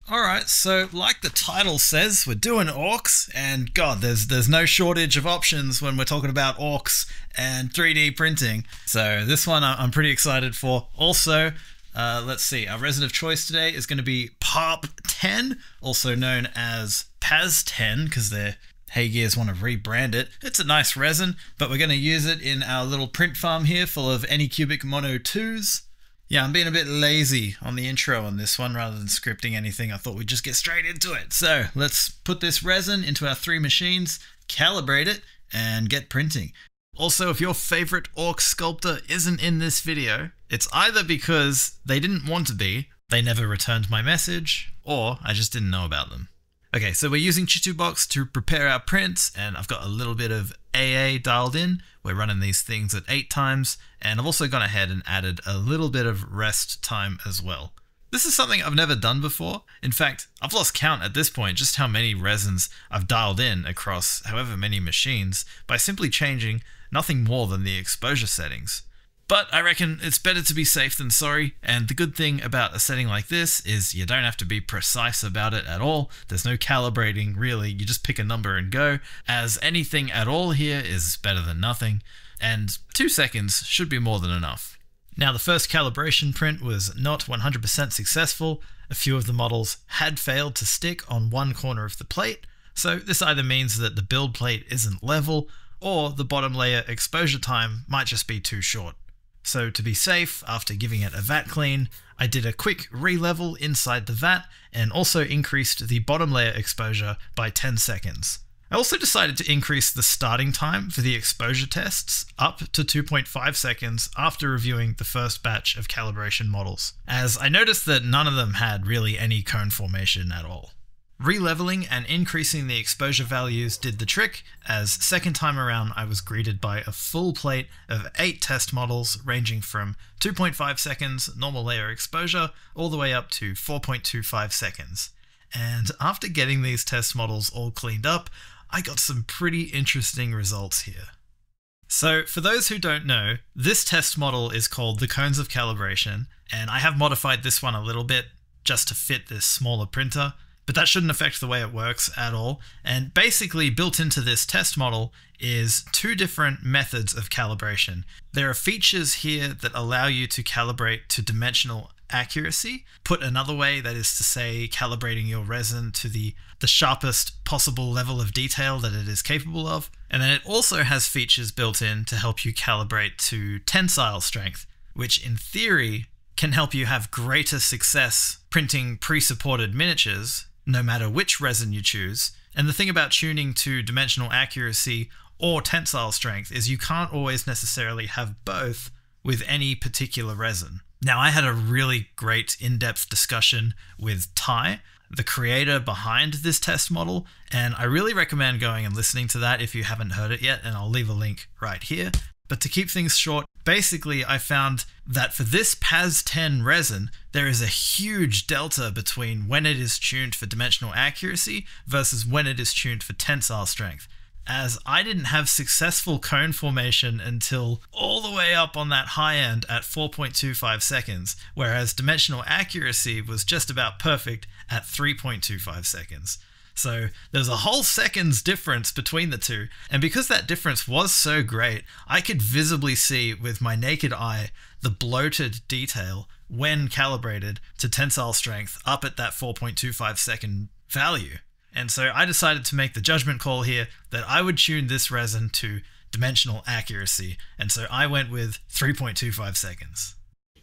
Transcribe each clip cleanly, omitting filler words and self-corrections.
Alright, so like the title says, we're doing orcs, and god, there's no shortage of options when we're talking about orcs and 3D printing. So this one I'm pretty excited for. Also, let's see, our resin of choice today is going to be PARP 10, also known as PAS 10, because Hey Gears want to rebrand it. It's a nice resin, but we're going to use it in our little print farm here full of Anycubic Mono 2s. Yeah, I'm being a bit lazy on the intro on this one rather than scripting anything. I thought we'd just get straight into it. So let's put this resin into our 3 machines, calibrate it, and get printing. Also, if your favorite orc sculptor isn't in this video, it's either because they didn't want to be, they never returned my message, or I just didn't know about them. Okay, so we're using Chitubox to prepare our prints, and I've got a little bit of AA dialed in. We're running these things at 8 times, and I've also gone ahead and added a little bit of rest time as well. This is something I've never done before. In fact, I've lost count at this point just how many resins I've dialed in across however many machines by simply changing nothing more than the exposure settings. But I reckon it's better to be safe than sorry, and the good thing about a setting like this is you don't have to be precise about it at all. There's no calibrating really, you just pick a number and go, as anything at all here is better than nothing, and 2 seconds should be more than enough. Now the first calibration print was not 100% successful. A few of the models had failed to stick on one corner of the plate, so this either means that the build plate isn't level, or the bottom layer exposure time might just be too short. So to be safe, after giving it a vat clean, I did a quick re-level inside the vat and also increased the bottom layer exposure by 10 seconds. I also decided to increase the starting time for the exposure tests up to 2.5 seconds after reviewing the first batch of calibration models, as I noticed that none of them had really any cone formation at all. Re-leveling and increasing the exposure values did the trick, as second time around I was greeted by a full plate of 8 test models ranging from 2.5 seconds normal layer exposure all the way up to 4.25 seconds. And after getting these test models all cleaned up, I got some pretty interesting results here. So for those who don't know, this test model is called the Cones of Calibration, and I have modified this one a little bit just to fit this smaller printer. But that shouldn't affect the way it works at all. And basically built into this test model is 2 different methods of calibration. There are features here that allow you to calibrate to dimensional accuracy. Put another way, that is to say, calibrating your resin to the sharpest possible level of detail that it is capable of. And then it also has features built in to help you calibrate to tensile strength, which in theory can help you have greater success printing pre-supported miniatures, no matter which resin you choose. And the thing about tuning to dimensional accuracy or tensile strength is you can't always necessarily have both with any particular resin. Now, I had a really great in-depth discussion with Ty, the creator behind this test model, and I really recommend going and listening to that if you haven't heard it yet, and I'll leave a link right here. But to keep things short, basically I found that for this PAS 10 resin, there is a huge delta between when it is tuned for dimensional accuracy versus when it is tuned for tensile strength, as I didn't have successful cone formation until all the way up on that high end at 4.25 seconds, whereas dimensional accuracy was just about perfect at 3.25 seconds. So there's a whole second's difference between the two, and because that difference was so great, I could visibly see with my naked eye the bloated detail when calibrated to tensile strength up at that 4.25 second value. And so I decided to make the judgment call here that I would tune this resin to dimensional accuracy, and so I went with 3.25 seconds.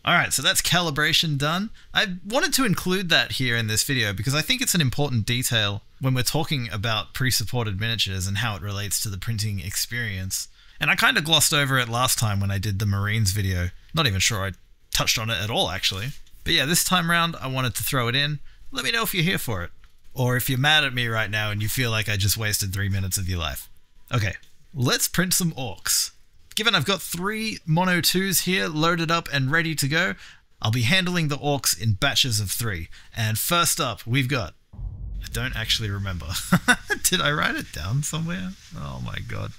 Alright, so that's calibration done. I wanted to include that here in this video because I think it's an important detail when we're talking about pre-supported miniatures and how it relates to the printing experience. And I kind of glossed over it last time when I did the Marines video. Not even sure I touched on it at all, actually. But yeah, this time around I wanted to throw it in. Let me know if you're here for it. Or if you're mad at me right now and you feel like I just wasted 3 minutes of your life. Okay, let's print some orcs. Given I've got 3 Mono 2s here loaded up and ready to go, I'll be handling the orcs in batches of 3. And first up, we've got... I don't actually remember. Did I write it down somewhere? Oh my god.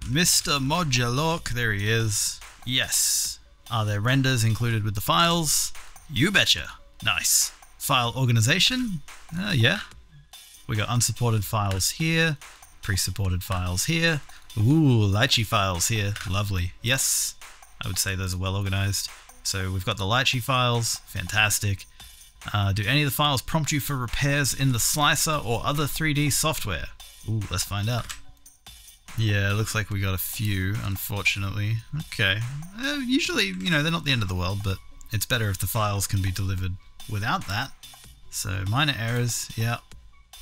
Mr. Modulorc, there he is. Yes. Are there renders included with the files? You betcha. Nice. File organization? Yeah. We got unsupported files here, pre-supported files here. Ooh, lychee files here. Lovely. Yes, I would say those are well organized. So we've got the lychee files. Fantastic. Do any of the files prompt you for repairs in the slicer or other 3D software? Ooh, let's find out. Yeah, it looks like we got a few, unfortunately. Okay. Usually, you know, they're not the end of the world, but it's better if the files can be delivered without that. So, minor errors, yeah.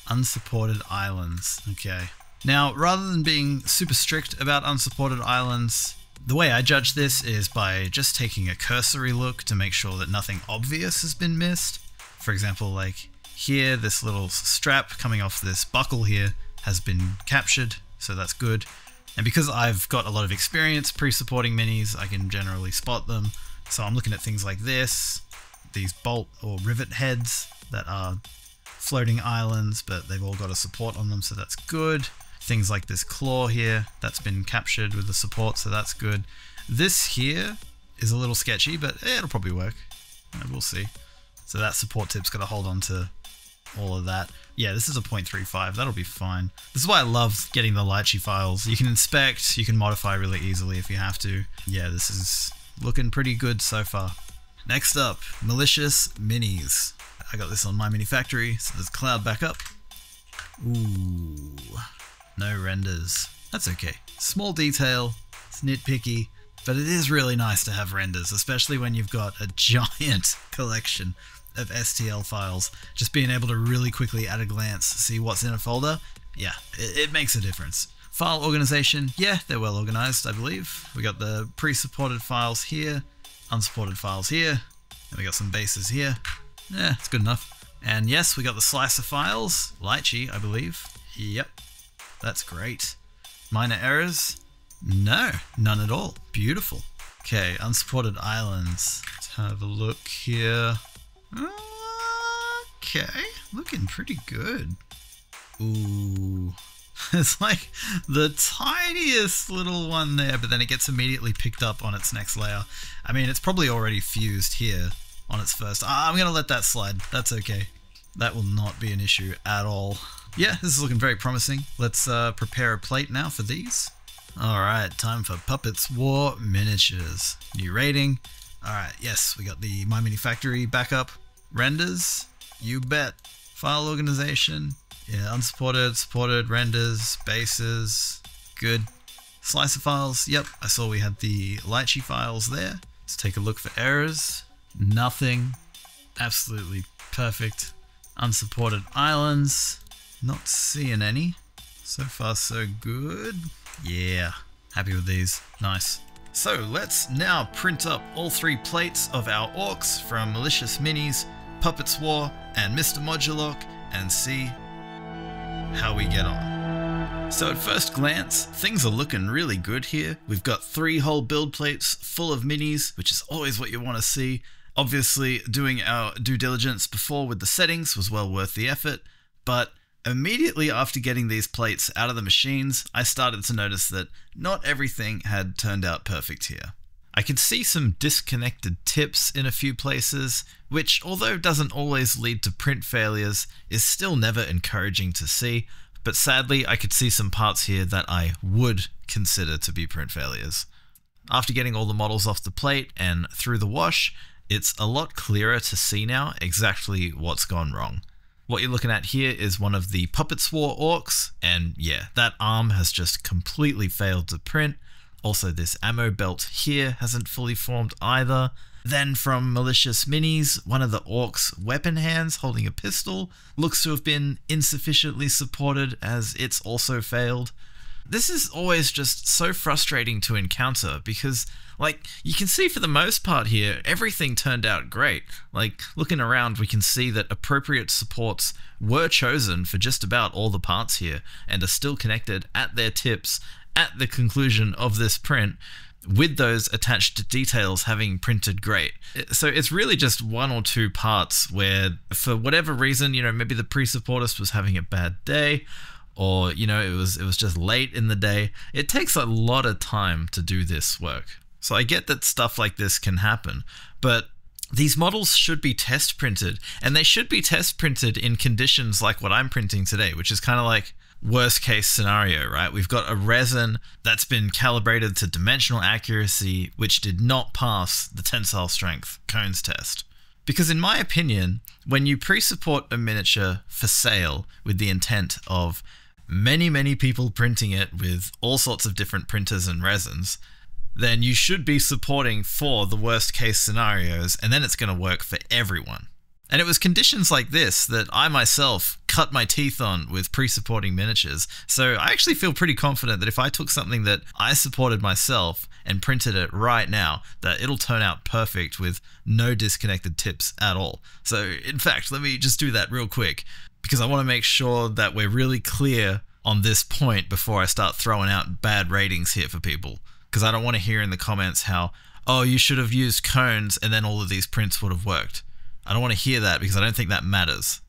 Unsupported islands, okay. Now, rather than being super strict about unsupported islands, the way I judge this is by just taking a cursory look to make sure that nothing obvious has been missed. For example, like here, this little strap coming off this buckle here has been captured, so that's good. And because I've got a lot of experience pre-supporting minis, I can generally spot them. So I'm looking at things like this, these bolt or rivet heads that are floating islands, but they've all got a support on them, so that's good. Things like this claw here, that's been captured with the support, so that's good. This here is a little sketchy, but it'll probably work. We'll see. So that support tip's got to hold on to all of that. Yeah, this is a 0.35, that'll be fine. This is why I love getting the lychee files. You can inspect, you can modify really easily if you have to. Yeah, this is looking pretty good so far. Next up, malicious minis. I got this on My Mini Factory, so there's cloud backup. Ooh, no renders. That's okay. Small detail, it's nitpicky, but it is really nice to have renders, especially when you've got a giant collection of STL files. Just being able to really quickly at a glance see what's in a folder, yeah, it makes a difference. File organization, yeah, they're well organized, I believe. We got the pre-supported files here, unsupported files here, and we got some bases here. Yeah, it's good enough. And yes, we got the slicer files, lychee, I believe. Yep, that's great. Minor errors? No, none at all. Beautiful. Okay, unsupported islands. Let's have a look here. Okay, looking pretty good. Ooh, it's like the tiniest little one there, but then it gets immediately picked up on its next layer. I mean, it's probably already fused here on its first. I'm gonna let that slide. That's okay. That will not be an issue at all. Yeah, this is looking very promising. Let's prepare a plate now for these. Alright, time for Puppets War Miniatures. New rating. Alright, yes, we got the My Mini Factory backup. Renders, you bet. File organization, yeah, unsupported, supported, renders, bases, good. Slicer files, yep, I saw we had the lychee files there. Let's take a look for errors. Nothing. Absolutely perfect. Unsupported islands, not seeing any. So far so good. Yeah, happy with these. Nice. So let's now print up all 3 plates of our Orcs from Malicious Minis, Puppets War, and Mr. Modulock, and see how we get on. So at first glance, things are looking really good here. We've got 3 whole build plates full of minis, which is always what you want to see. Obviously, doing our due diligence before with the settings was well worth the effort, but immediately after getting these plates out of the machines, I started to notice that not everything had turned out perfect here. I could see some disconnected tips in a few places, which, although doesn't always lead to print failures, is still never encouraging to see, but sadly I could see some parts here that I would consider to be print failures. After getting all the models off the plate and through the wash, it's a lot clearer to see now exactly what's gone wrong. What you're looking at here is one of the Puppets War Orcs, and yeah, that arm has just completely failed to print. Also, this ammo belt here hasn't fully formed either. Then from Malicious Minis, one of the Orcs' weapon hands holding a pistol looks to have been insufficiently supported, as it's also failed. This is always just so frustrating to encounter because, like, you can see for the most part here, everything turned out great. Like, looking around, we can see that appropriate supports were chosen for just about all the parts here and are still connected at their tips at the conclusion of this print, with those attached details having printed great. So it's really just 1 or 2 parts where, for whatever reason, you know, maybe the pre-supportist was having a bad day, or, you know, it was just late in the day. It takes a lot of time to do this work. So I get that stuff like this can happen, but these models should be test printed, and they should be test printed in conditions like what I'm printing today, which is kind of like worst case scenario, right? We've got a resin that's been calibrated to dimensional accuracy, which did not pass the tensile strength cones test. Because in my opinion, when you pre-support a miniature for sale with the intent of many people printing it with all sorts of different printers and resins, then you should be supporting for the worst case scenarios, and then it's going to work for everyone. And it was conditions like this that I myself cut my teeth on with pre-supporting miniatures. So I actually feel pretty confident that if I took something that I supported myself and printed it right now, that it'll turn out perfect with no disconnected tips at all. So in fact, let me just do that real quick, because I want to make sure that we're really clear on this point before I start throwing out bad ratings here for people. Because I don't want to hear in the comments how, oh, you should have used cones and then all of these prints would have worked. I don't want to hear that because I don't think that matters.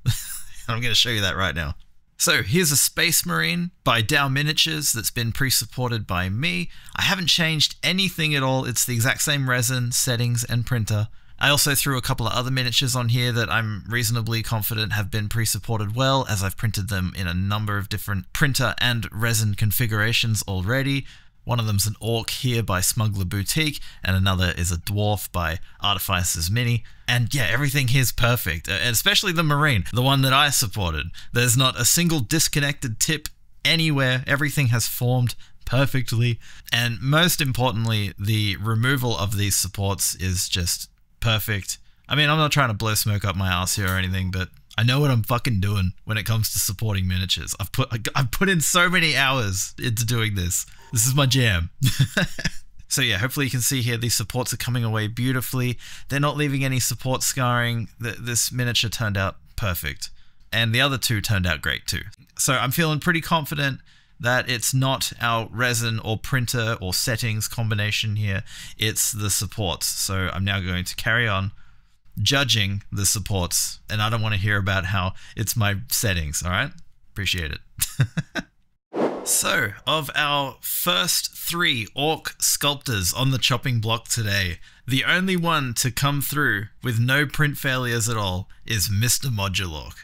I'm going to show you that right now. So here's a Space Marine by Dow Miniatures that's been pre-supported by me. I haven't changed anything at all. It's the exact same resin, settings, and printer. I also threw a couple of other miniatures on here that I'm reasonably confident have been pre-supported well, as I've printed them in a number of different printer and resin configurations already. One of them's an Orc here by Smuggler Boutique, and another is a Dwarf by Artificer's Mini. And yeah, everything here's perfect, especially the Marine, the one that I supported. There's not a single disconnected tip anywhere. Everything has formed perfectly. And most importantly, the removal of these supports is just perfect. I mean, I'm not trying to blow smoke up my ass here or anything, but I know what I'm fucking doing when it comes to supporting miniatures. I've put in so many hours into doing this. This is my jam. So yeah, hopefully you can see here these supports are coming away beautifully. They're not leaving any support scarring. This miniature turned out perfect. And the other two turned out great too. So I'm feeling pretty confident that it's not our resin or printer or settings combination here. It's the supports. So I'm now going to carry on judging the supports, and I don't want to hear about how it's my settings, all right? Appreciate it. So, of our first 3 Orc sculptors on the chopping block today, the only one to come through with no print failures at all is Mr. Modulorc.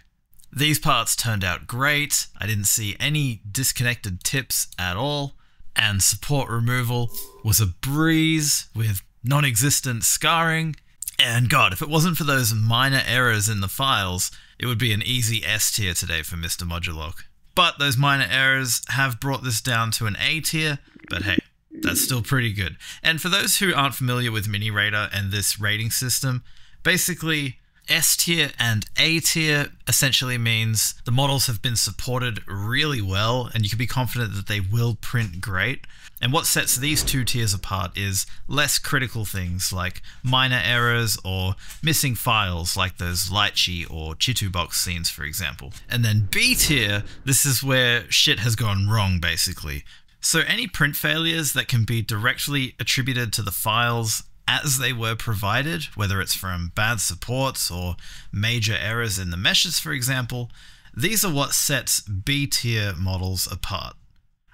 These parts turned out great. I didn't see any disconnected tips at all, and support removal was a breeze with non-existent scarring. And God, if it wasn't for those minor errors in the files, it would be an easy S tier today for Mr. Modulorc. But those minor errors have brought this down to an A tier, but hey, that's still pretty good. And for those who aren't familiar with Mini Raider and this rating system, basically S tier and A tier essentially means the models have been supported really well and you can be confident that they will print great. And what sets these two tiers apart is less critical things like minor errors or missing files like those Lychee or Chitu box scenes, for example. And then B tier, this is where shit has gone wrong basically. So any print failures that can be directly attributed to the files as they were provided, whether it's from bad supports or major errors in the meshes, for example, these are what sets B tier models apart.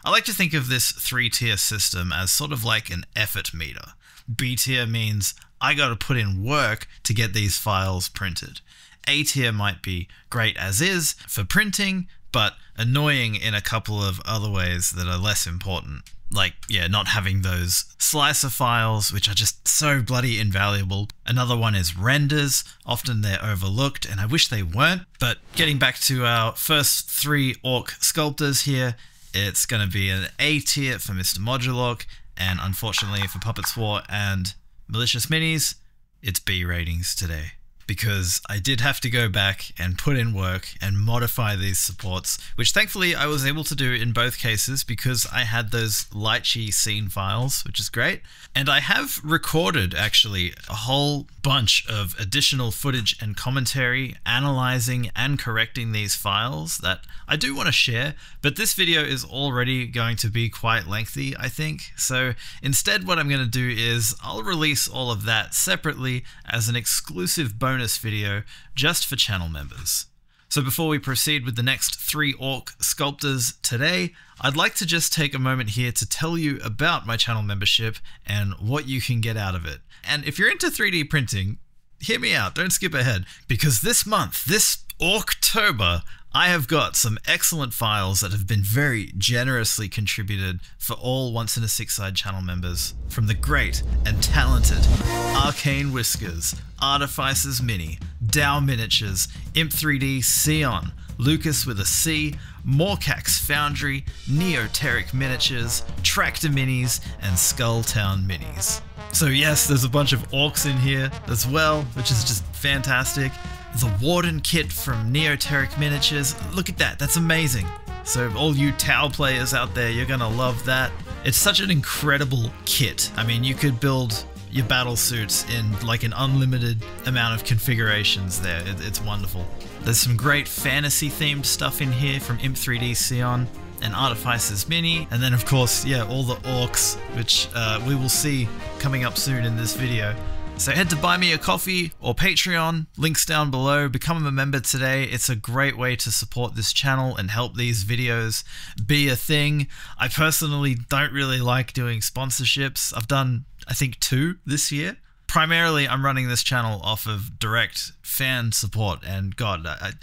I like to think of this 3-tier system as sort of like an effort meter. B tier means I gotta put in work to get these files printed. A tier might be great as is for printing, but annoying in a couple of other ways that are less important. Like, yeah, not having those slicer files, which are just so bloody invaluable. Another one is renders. Often they're overlooked, and I wish they weren't. But getting back to our first 3 Orc sculptors here, it's going to be an A tier for Mr. Modulorc, and unfortunately for Puppets War and Malicious Minis, it's B ratings today. Because I did have to go back and put in work and modify these supports, which thankfully I was able to do in both cases because I had those Lychee scene files, which is great. And I have recorded actually a whole bunch of additional footage and commentary analyzing and correcting these files that I do want to share, but this video is already going to be quite lengthy, I think. So instead what I'm going to do is I'll release all of that separately as an exclusive bonus video just for channel members. So before we proceed with the next 3 orc sculptors today, I'd like to just take a moment here to tell you about my channel membership and what you can get out of it. And if you're into 3D printing, hear me out, don't skip ahead, because this month, this October, I have got some excellent files that have been very generously contributed for all Once in a Six Side channel members from the great and talented Arcane Whiskers, Artificers Mini, Dow Miniatures, Imp3D Sion, Lucas with a C, Morcax Foundry, Neoteric Miniatures, Tractor Minis, and Skulltown Minis. So yes, there's a bunch of orcs in here as well, which is just fantastic. The Warden kit from Neoteric Miniatures, look at that, that's amazing. So all you Tau players out there, you're gonna love that. It's such an incredible kit. I mean, you could build your battle suits in like an unlimited amount of configurations there. It's wonderful. There's some great fantasy themed stuff in here from Imp3D Sion and Artificers Mini, and then of course, yeah, all the orcs, which we will see coming up soon in this video. So head to Buy Me a Coffee or Patreon, links down below, become a member today. It's a great way to support this channel and help these videos be a thing. I personally don't really like doing sponsorships. I've done, I think, 2 this year. Primarily, I'm running this channel off of direct fan support, and God, I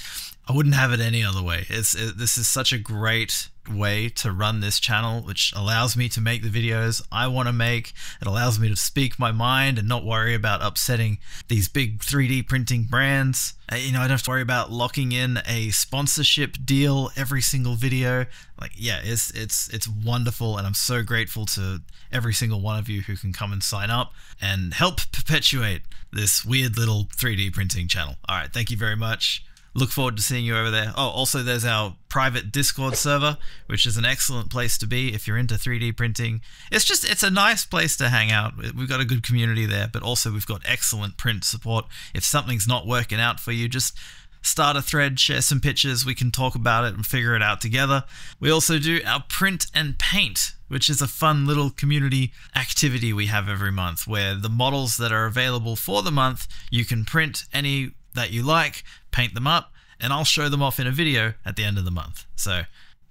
wouldn't have it any other way. This is such a great way to run this channel, which allows me to make the videos I want to make. It allows me to speak my mind and not worry about upsetting these big 3D printing brands. You know, I don't have to worry about locking in a sponsorship deal every single video. Like, yeah, it's wonderful, and I'm so grateful to every single one of you who can come and sign up and help perpetuate this weird little 3D printing channel. All right, thank you very much. Look forward to seeing you over there. Oh, also there's our private Discord server, which is an excellent place to be if you're into 3D printing. It's a nice place to hang out. We've got a good community there, but also we've got excellent print support. If something's not working out for you, just start a thread, share some pictures, we can talk about it and figure it out together. We also do our print and paint, which is a fun little community activity we have every month, where the models that are available for the month, you can print any that you like, paint them up, and I'll show them off in a video at the end of the month. So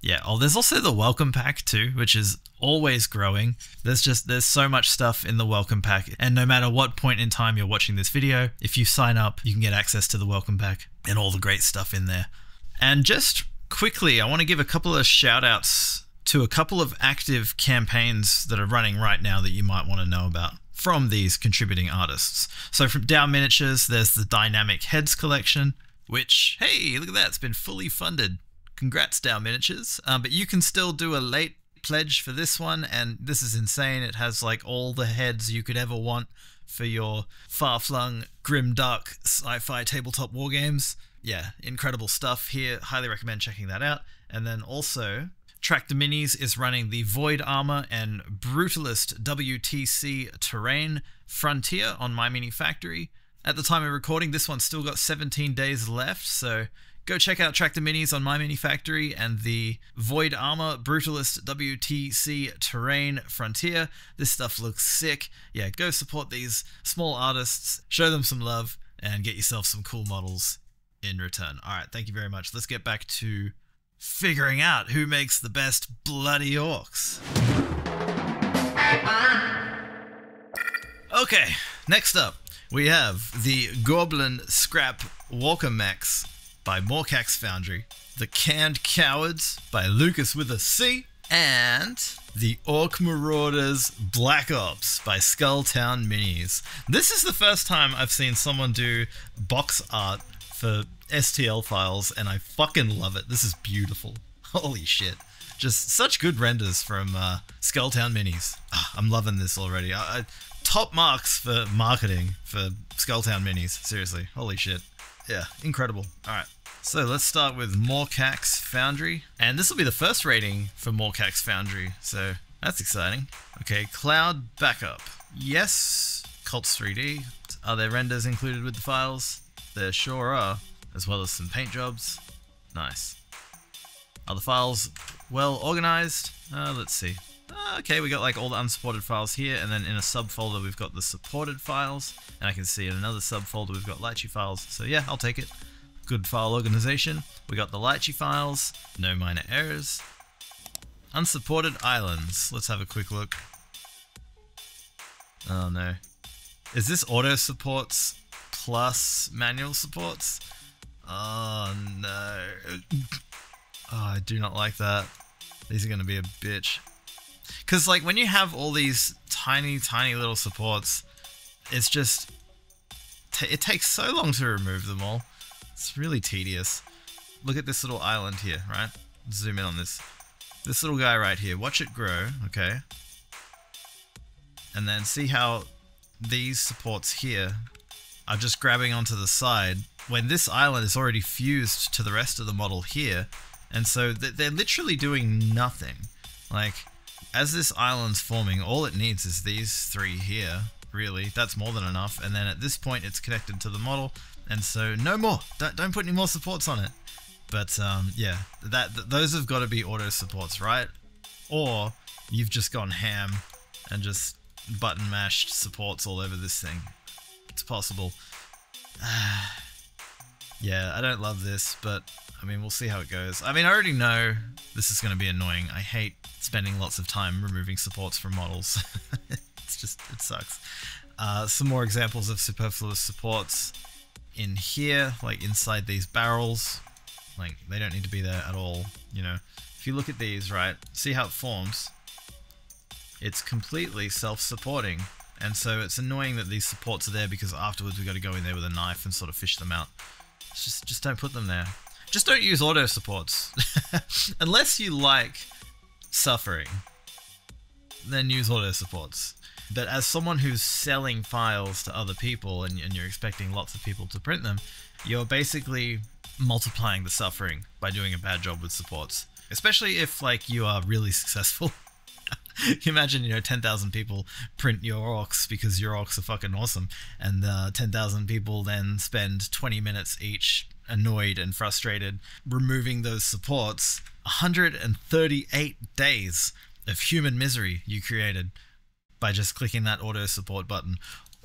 yeah, oh, there's also the welcome pack too, which is always growing. There's so much stuff in the welcome pack, and no matter what point in time you're watching this video, if you sign up, you can get access to the welcome pack and all the great stuff in there. And just quickly, I want to give a couple of shout outs to a couple of active campaigns that are running right now that you might want to know about from these contributing artists. So from Dow Miniatures, there's the Dynamic Heads collection, which, hey, look at that, it's been fully funded. Congrats, Dow Miniatures. But you can still do a late pledge for this one, and this is insane. It has like all the heads you could ever want for your far-flung, grim-dark sci-fi tabletop war games. Yeah, incredible stuff here. Highly recommend checking that out. And then also, Tractor Minis is running the Void Armor and Brutalist WTC Terrain Frontier on My Mini Factory. At the time of recording, this one's still got 17 days left, so go check out Tractor Minis on My Mini Factory and the Void Armor Brutalist WTC Terrain Frontier. This stuff looks sick. Yeah, go support these small artists, show them some love, and get yourself some cool models in return. All right, thank you very much. Let's get back to figuring out who makes the best bloody orcs. Okay, next up, we have the Goblin Scrap Walker Mechs by Morcax Foundry, the Canned Cowards by Lucas with a C, and the Orc Marauders Black Ops by Skulltown Minis. This is the first time I've seen someone do box art for STL files, and I fucking love it. This is beautiful. Holy shit. Just such good renders from Skulltown Minis. I'm loving this already. Top marks for marketing for Skulltown Minis. Seriously. Holy shit. Yeah, incredible. Alright, so let's start with Morcax Foundry. And this will be the first rating for Morcax Foundry, so that's exciting. Okay, Cloud Backup. Yes. Cults 3D. Are there renders included with the files? There sure are, as well as some paint jobs. Nice. Are the files well organized? Let's see. Okay, we got like all the unsupported files here, and then in a subfolder we've got the supported files, and I can see in another subfolder we've got Lychee files. So yeah, I'll take it. Good file organization. We got the Lychee files, no minor errors. Unsupported islands. Let's have a quick look. Oh no. Is this auto supports plus manual supports? Oh no. Oh, I do not like that. These are going to be a bitch. Because like when you have all these tiny little supports, it's just... it takes so long to remove them all. It's really tedious. Look at this little island here, right? Zoom in on this. This little guy right here. Watch it grow, okay? And then see how these supports here are just grabbing onto the side when this island is already fused to the rest of the model here. And so they're literally doing nothing. Like, as this island's forming, all it needs is these three here, really. That's more than enough. And then at this point, it's connected to the model. And so, no more. Don't put any more supports on it. But, yeah, those have got to be auto supports, right? Or you've just gone ham and just button mashed supports all over this thing. It's possible. Yeah, I don't love this, but I mean, we'll see how it goes. I mean, I already know this is going to be annoying. I hate spending lots of time removing supports from models. It's just, it sucks. Some more examples of superfluous supports in here, like inside these barrels. Like, they don't need to be there at all, you know. If you look at these, right, see how it forms? It's completely self-supporting. And so it's annoying that these supports are there because afterwards we've got to go in there with a knife and sort of fish them out. Just don't put them there. Just don't use auto supports. Unless you like suffering, then use auto supports. But as someone who's selling files to other people and you're expecting lots of people to print them, you're basically multiplying the suffering by doing a bad job with supports. Especially if, like, you are really successful. You imagine, you know, 10,000 people print your Orcs because your Orcs are fucking awesome, and 10,000 people then spend 20 minutes each annoyed and frustrated removing those supports. 138 days of human misery you created by just clicking that auto support button.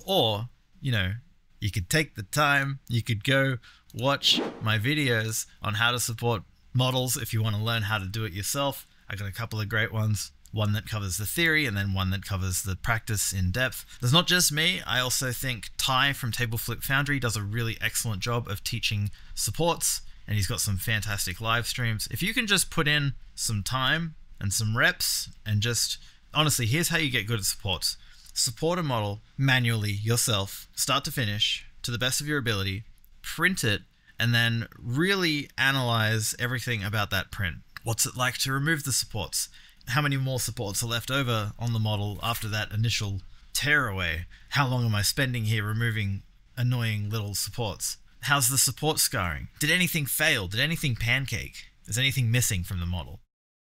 Or, you know, you could take the time, you could go watch my videos on how to support models if you want to learn how to do it yourself. I got a couple of great ones. One that covers the theory and then one that covers the practice in depth. There's not just me, I also think Ty from Table Flip Foundry does a really excellent job of teaching supports, and he's got some fantastic live streams. If you can just put in some time and some reps and just, honestly, here's how you get good at supports. Support a model manually yourself, start to finish, to the best of your ability, print it, and then really analyze everything about that print. What's it like to remove the supports? How many more supports are left over on the model after that initial tear away? How long am I spending here removing annoying little supports? How's the support scarring? Did anything fail? Did anything pancake? Is anything missing from the model?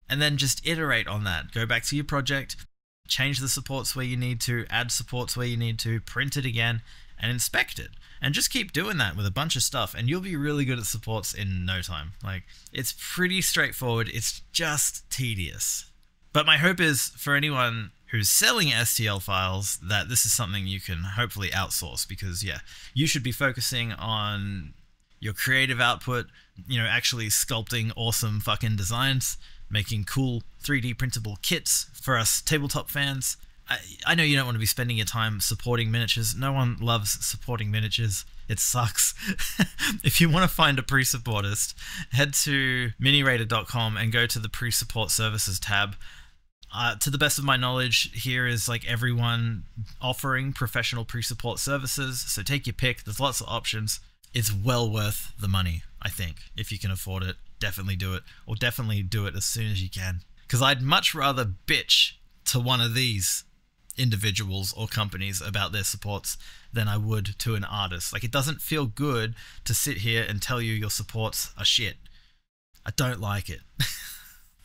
And then just iterate on that. Go back to your project, change the supports where you need to, add supports where you need to, print it again, and inspect it. And just keep doing that with a bunch of stuff, and you'll be really good at supports in no time. Like, it's pretty straightforward. It's just tedious. But my hope is for anyone who's selling STL files that this is something you can hopefully outsource, because yeah, you should be focusing on your creative output, you know, actually sculpting awesome fucking designs, making cool 3D printable kits for us tabletop fans. I know you don't want to be spending your time supporting miniatures. No one loves supporting miniatures. It sucks. If you want to find a pre-supportist, head to minirater.com and go to the pre-support services tab. To the best of my knowledge, here is like everyone offering professional pre-support services. So take your pick. There's lots of options. It's well worth the money, I think. If you can afford it, definitely do it. Or definitely do it as soon as you can. Because I'd much rather bitch to one of these individuals or companies about their supports than I would to an artist. Like, it doesn't feel good to sit here and tell you your supports are shit. I don't like it.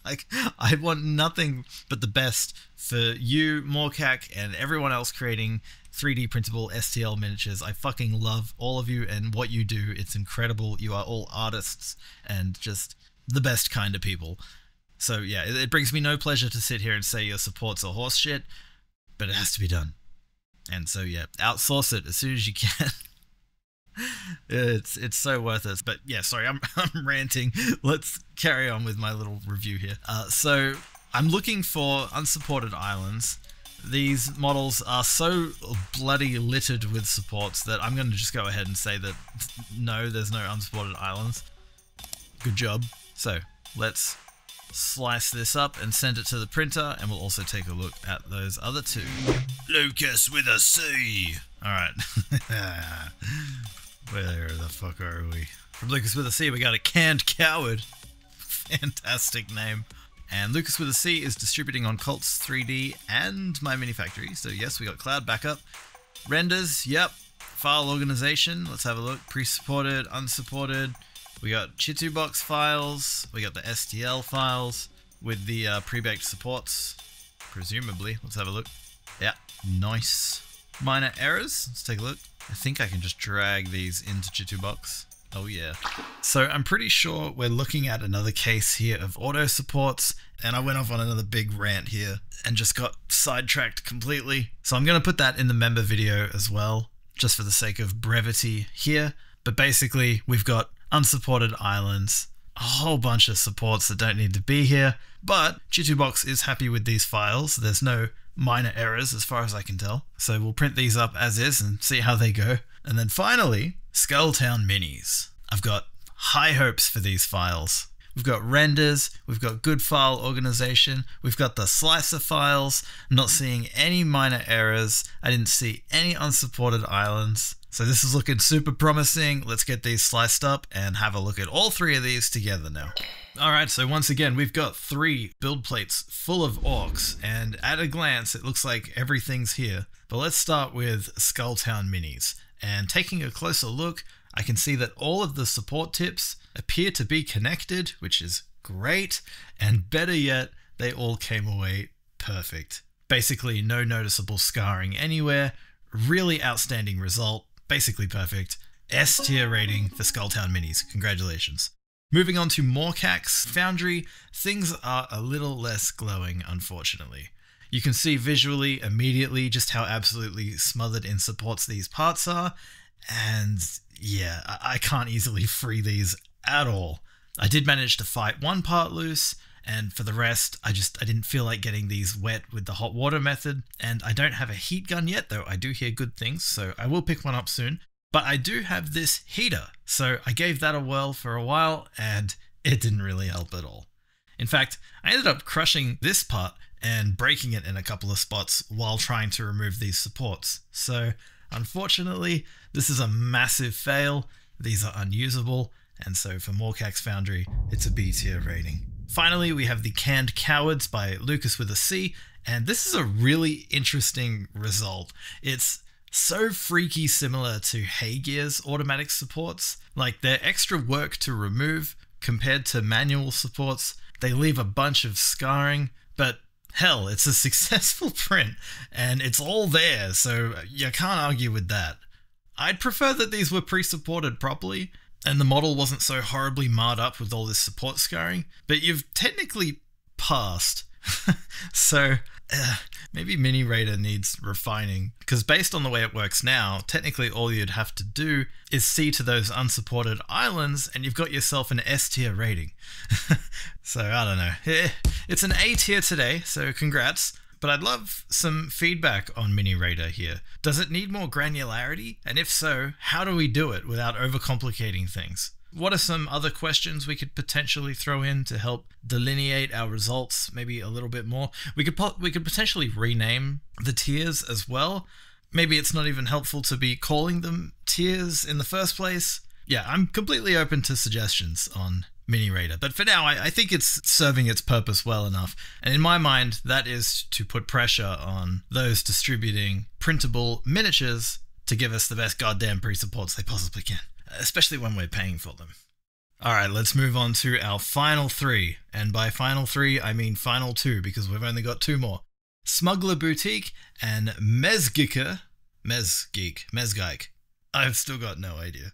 Like, I want nothing but the best for you, Morcac, and everyone else creating 3D printable STL miniatures. I fucking love all of you and what you do. It's incredible. You are all artists and just the best kind of people. So yeah, it brings me no pleasure to sit here and say your supports are horse shit, but it has to be done. And so yeah, outsource it as soon as you can. It's so worth it. But yeah, sorry, I'm ranting. Let's carry on with my little review here. So I'm looking for unsupported islands. These models are so bloody littered with supports that I'm going to just go ahead and say that no, there's no unsupported islands. Good job. So let's slice this up and send it to the printer, and we'll also take a look at those other two. Lucas with a C. Alright. Where the fuck are we? From Lucas with a C, we got a Canned Coward. Fantastic name. And Lucas with a C is distributing on Cults 3D and My Mini Factory. So yes, we got cloud backup. Renders, yep. File organization, let's have a look. Pre-supported, unsupported. We got Chitubox files. We got the STL files with the pre-baked supports, presumably. Let's have a look. Yeah, nice. Minor errors, let's take a look. I think I can just drag these into Chitubox. Oh yeah. So I'm pretty sure we're looking at another case here of auto supports, and I went off on another big rant here and just got sidetracked completely. So I'm going to put that in the member video as well, just for the sake of brevity here. But basically, we've got unsupported islands, a whole bunch of supports that don't need to be here, but Chitubox is happy with these files. There's no minor errors as far as I can tell. So we'll print these up as is and see how they go. And then finally, Skulltown Minis. I've got high hopes for these files. We've got renders, we've got good file organization, we've got the slicer files. I'm not seeing any minor errors. I didn't see any unsupported islands. So this is looking super promising. Let's get these sliced up and have a look at all three of these together now. Alright, so once again, we've got 3 build plates full of orcs, and at a glance, it looks like everything's here. But let's start with Skulltown Minis. And taking a closer look, I can see that all of the support tips appear to be connected, which is great, and better yet, they all came away perfect. Basically, no noticeable scarring anywhere, really outstanding result, basically perfect. S tier rating for Skulltown Minis, congratulations. Moving on to Morcax Foundry, things are a little less glowing, unfortunately. You can see visually immediately just how absolutely smothered in supports these parts are, and yeah, I can't easily free these at all. I did manage to fight one part loose, and for the rest, I didn't feel like getting these wet with the hot water method, and I don't have a heat gun yet, though I do hear good things, so I will pick one up soon. But I do have this heater, so I gave that a whirl for a while, and it didn't really help at all. In fact, I ended up crushing this part and breaking it in a couple of spots while trying to remove these supports. So, unfortunately, this is a massive fail. These are unusable, and so for Morcax Foundry, it's a B tier rating. Finally, we have the Canned Cowards by Lucas with a C, and this is a really interesting result. It's so freaky similar to Haygear's automatic supports. Like, they're extra work to remove compared to manual supports. They leave a bunch of scarring, but hell, it's a successful print, and it's all there, so you can't argue with that. I'd prefer that these were pre-supported properly, and the model wasn't so horribly marred up with all this support scarring, but you've technically passed. So, maybe Mini Raider needs refining, because based on the way it works now, technically all you'd have to do is see to those unsupported islands, and you've got yourself an S tier rating. So, I don't know. It's an A tier today, so congrats. But I'd love some feedback on Mini Raider here. Does it need more granularity? And if so, how do we do it without overcomplicating things? What are some other questions we could potentially throw in to help delineate our results maybe a little bit more? We could potentially rename the tiers as well. Maybe it's not even helpful to be calling them tiers in the first place. Yeah, I'm completely open to suggestions on Mini Raider, but for now, I think it's serving its purpose well enough. And in my mind, that is to put pressure on those distributing printable miniatures to give us the best goddamn pre-supports they possibly can, especially when we're paying for them. Alright, let's move on to our final 3. And by final 3, I mean final 2, because we've only got 2 more. Smuggler Boutique and Mezgeek. I've still got no idea.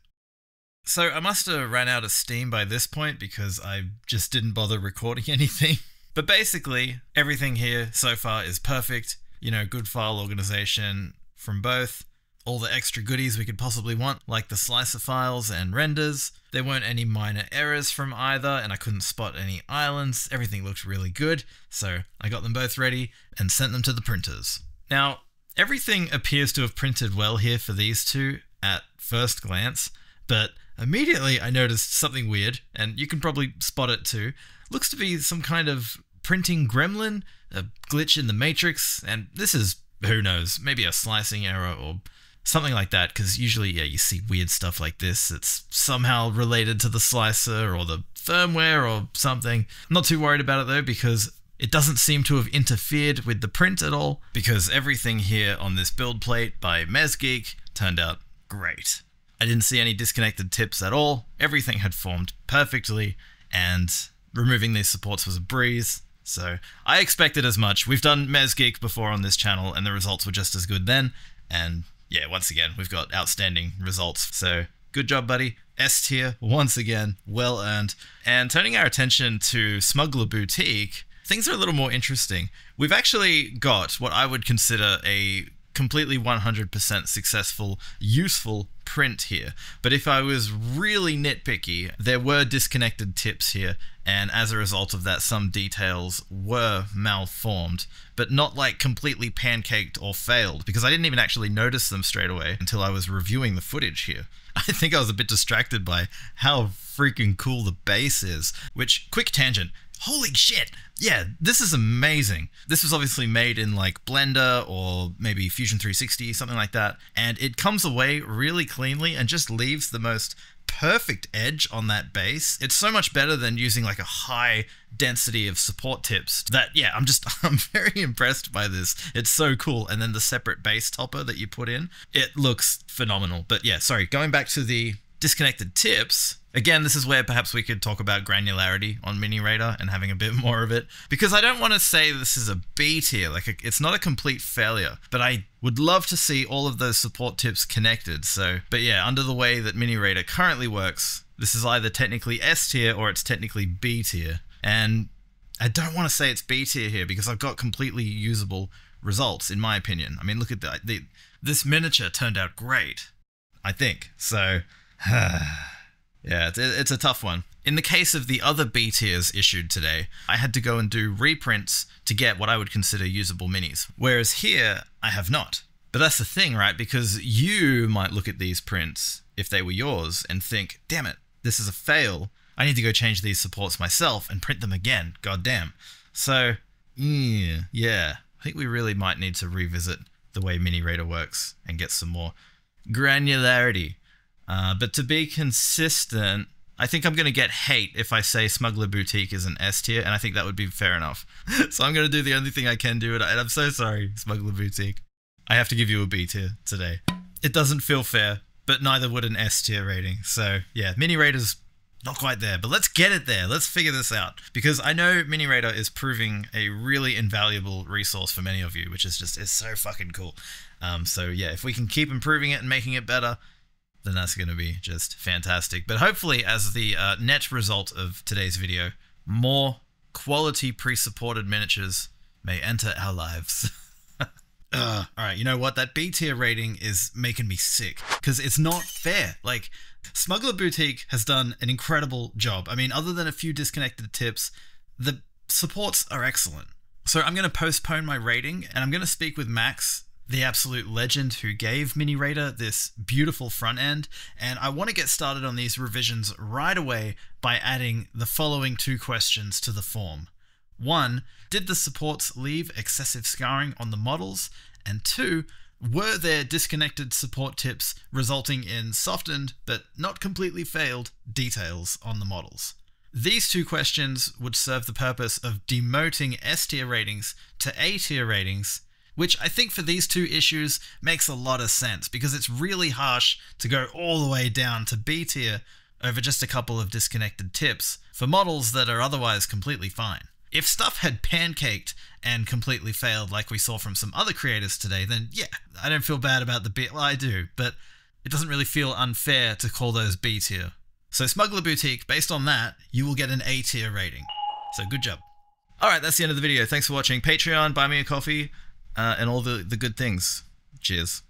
So I must have ran out of steam by this point because I just didn't bother recording anything. But basically, everything here so far is perfect. You know, good file organization from both. all the extra goodies we could possibly want, like the slicer files and renders. There weren't any minor errors from either, and I couldn't spot any islands. Everything looked really good, so I got them both ready and sent them to the printers. Now, everything appears to have printed well here for these two at first glance, but immediately I noticed something weird, and you can probably spot it too. Looks to be some kind of printing gremlin, a glitch in the matrix, and this is, who knows, maybe a slicing error or something like that, because usually, yeah, you see weird stuff like this. It's somehow related to the slicer or the firmware or something. I'm not too worried about it though, because it doesn't seem to have interfered with the print at all, because everything here on this build plate by MezGeek turned out great. I didn't see any disconnected tips at all. Everything had formed perfectly, and removing these supports was a breeze. So I expected as much. We've done MezGeek before on this channel, and the results were just as good then. And yeah, once again, we've got outstanding results. So good job, buddy. S tier, once again, well earned. And turning our attention to Smuggler Boutique, things are a little more interesting. We've actually got what I would consider a completely 100% successful, useful print here. But if I was really nitpicky, there were disconnected tips here, and as a result of that, some details were malformed, but not like completely pancaked or failed, because I didn't even actually notice them straight away until I was reviewing the footage here. I think I was a bit distracted by how freaking cool the base is, which, quick tangent, holy shit, yeah, this is amazing. This was obviously made in like Blender or maybe Fusion 360, something like that, and it comes away really cleanly and just leaves the most perfect edge on that base. It's so much better than using like a high density of support tips that, yeah, I'm very impressed by this. It's so cool. And then the separate base topper that you put in, it looks phenomenal. But yeah, sorry, going back to the disconnected tips, again, this is where perhaps we could talk about granularity on Mini Raider and having a bit more of it, because I don't want to say this is a B tier, like it's not a complete failure, but I would love to see all of those support tips connected. So, but yeah, under the way that Mini Raider currently works, this is either technically S tier or it's technically B tier. And I don't want to say it's B tier here because I've got completely usable results, in my opinion. I mean, look at that. This miniature turned out great, I think. So, yeah, it's a tough one. In the case of the other B tiers issued today, I had to go and do reprints to get what I would consider usable minis. Whereas here, I have not. But that's the thing, right? Because you might look at these prints, if they were yours, and think, damn it, this is a fail. I need to go change these supports myself and print them again. God damn. So, yeah, I think we really might need to revisit the way Mini Raider works and get some more granularity. But to be consistent, I think I'm going to get hate if I say Smuggler Boutique is an S tier, and I think that would be fair enough. So I'm going to do the only thing I can do, and I'm so sorry, Smuggler Boutique. I have to give you a B tier today. It doesn't feel fair, but neither would an S tier rating. So yeah, Mini Raider's not quite there, but let's get it there. Let's figure this out, because I know Mini Raider is proving a really invaluable resource for many of you, which is just, it's so fucking cool. So yeah, if we can keep improving it and making it better, then that's going to be just fantastic. But hopefully, as the net result of today's video, more quality pre-supported miniatures may enter our lives. All right, you know what? That B tier rating is making me sick, because it's not fair. Like, Smuggler Boutique has done an incredible job. I mean, other than a few disconnected tips, the supports are excellent. So I'm going to postpone my rating, and I'm going to speak with Max, the absolute legend who gave Mini Raider this beautiful front end, and I want to get started on these revisions right away by adding the following two questions to the form. 1, did the supports leave excessive scarring on the models? And 2, were there disconnected support tips resulting in softened, but not completely failed, details on the models? These two questions would serve the purpose of demoting S tier ratings to A tier ratings, which I think for these two issues makes a lot of sense, because it's really harsh to go all the way down to B tier over just a couple of disconnected tips for models that are otherwise completely fine. If stuff had pancaked and completely failed like we saw from some other creators today, then yeah, I don't feel bad about the B. Well, I do, but it doesn't really feel unfair to call those B tier. So Smuggler Boutique, based on that, you will get an A tier rating. So good job. All right, that's the end of the video. Thanks for watching. Patreon, buy me a coffee, and all the good things. Cheers.